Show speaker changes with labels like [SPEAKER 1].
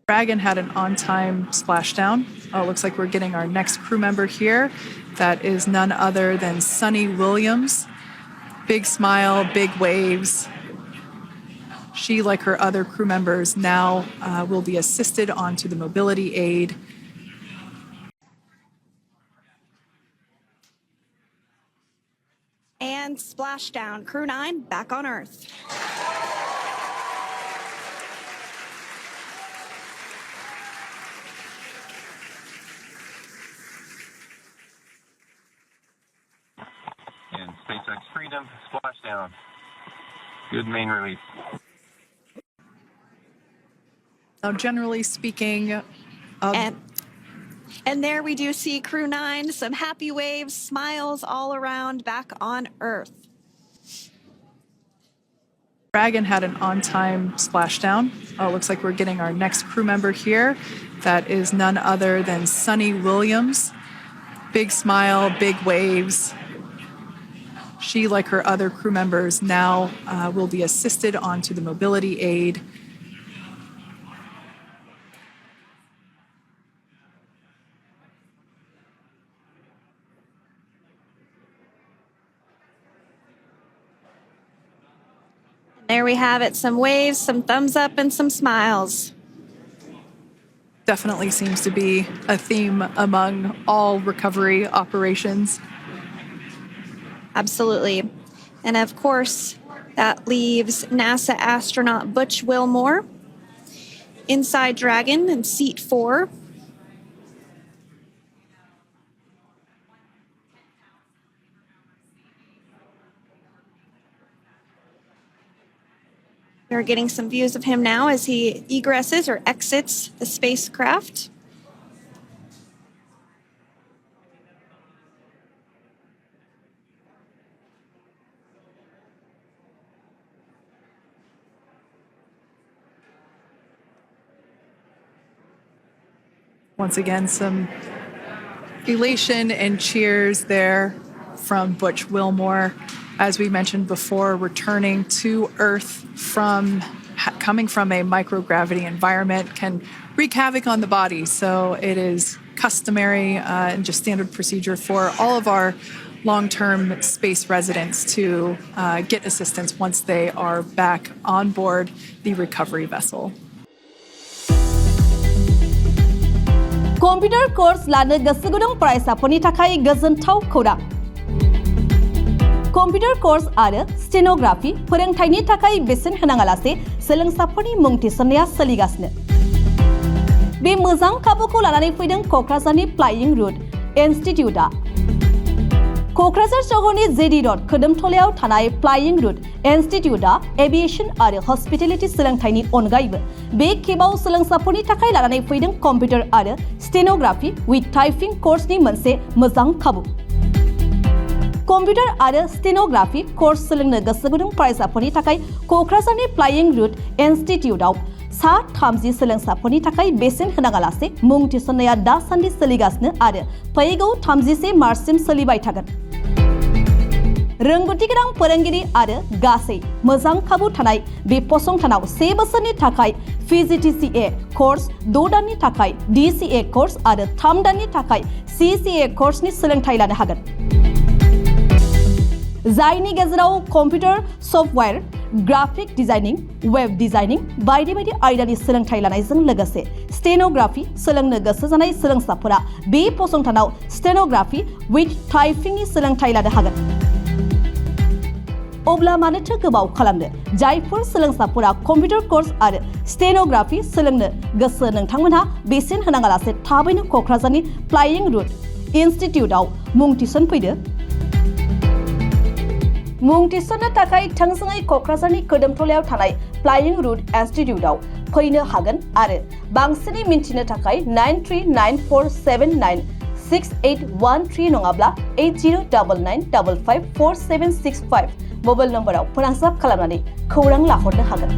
[SPEAKER 1] Dragon had an on-time splashdown. Looks like we're getting our next crew member here. That is none other than Sunny Williams. Big smile, big waves. She, like her other crew members, now will be assisted onto the mobility aid.
[SPEAKER 2] And splashdown. Crew 9 back on Earth.
[SPEAKER 3] And SpaceX Freedom, splashdown. Good main release.
[SPEAKER 1] Now, generally speaking,
[SPEAKER 2] and there we do see Crew 9, some happy waves, smiles all around back on Earth.
[SPEAKER 1] Dragon had an on-time splashdown. Looks like we're getting our next crew member here. That is none other than Sunny Williams. Big smile, big waves. She, like her other crew members, now will be assisted onto the mobility aid.
[SPEAKER 2] There we have it, some waves, some thumbs up, and some smiles.
[SPEAKER 1] Definitely seems to be a theme among all recovery operations.
[SPEAKER 2] Absolutely. And of course, that leaves NASA astronaut Butch Wilmore inside Dragon in seat 4. We're getting some views of him now as he egresses or exits the spacecraft.
[SPEAKER 1] Once again, some elation and cheers there from Butch Wilmore. As we mentioned before, returning to Earth coming from a microgravity environment can wreak havoc on the body. So it is customary and just standard procedure for all of our long-term space residents to get assistance once they are back on board the recovery vessel.
[SPEAKER 4] Computer course lana gasugudong price aponi takai gazantau khouram. Computer course आरो stenography फोरोंथायनि थाखाय बेसेन होनाङालासे सोलोंसाफोरनि मुं थिसननाया सोलिगासिनो। बे मोजां खाबुखौ लानानै फैदों क'क्राझारनि फ्लाइंग रुट इनस्टिट्यूटआ। क'क्राझार सहरनि जेडी रड खोदोमथलायाव थानाय फ्लाइंग रुट इनस्टिट्यूटआ एभिएशन आरो हस्पिटेलिटी सोलोंथायनि अनगायैबो बे खेबाव सोलोंसाफोरनि थाखाय लानानै फैदों कम्पिउटार आरो स्टेनोग्राफी विथ टाइपिंग कोर्सनि मोनसे मोजां खाबु। कम्पिउटार आरो स्टेनोग्राफी कोर्स सोलोंनो गोसो गुदुं फरायसाफोरनि थाखाय क'क्राझारनि फ्लाइंग रुट इनस्टिट्यूटआव सा 30 सोलोंसाफोरनि थाखाय बेसेन होनाङालासे मुं थिसननाया दासान्दि सोलिगासिनो आरो फैगौ 31 मार्चसिम सोलिबाय थागोन। रोंगौथि गोनां फोरोंगिरि आरो गासै मोजां खाबु थानाय बे फसंथानाव 1 बोसोरनि थाखाय PGDCA कोर्स 6 दाननि थाखाय DCA कोर्स आरो 3 दाननि थाखाय CCA कोर्सनि सोलोंथाय लानो हागोन। जायनि गेजेराव computer software graphic designing web designing बायदि बायदि आयदानि सोलोंथाय लानायजों लोगोसे स्टेनोग्राफी सोलोंनो गोसो जानाय सोलोंसाफोरा बे फसंथानाव स्टेनोग्राफी विथ टाइपिंनि सोलोंथाय लानो हागोन। अब्ला मानोथो गोबाव खालामनो जायफोर सोलोंसाफोरा कम्पिउटार कोर्स आरो स्टेनोग्राफी सोलोंनो गोसो नोंथांमोनहा बेसेन होनाङालासे थाबैनो क'क्राझारनि फ्लाइंग रुट इनस्टिट्यूटआव मुं थिसनफैदो। मुं थिसननो थाखाय थोंजोङै क'क्राझारनि खोदोमथलायाव थानाय फ्लाइंग रुट इनस्टिट्यूटआव फैनो हागोन आरो बांसिनै मिन्थिनो थाखाय 9394796813 नङाब्ला 8099554765 मबाइल नम्बराव फोनांजाब खालामनानै खौरां लाहरनो हागोन।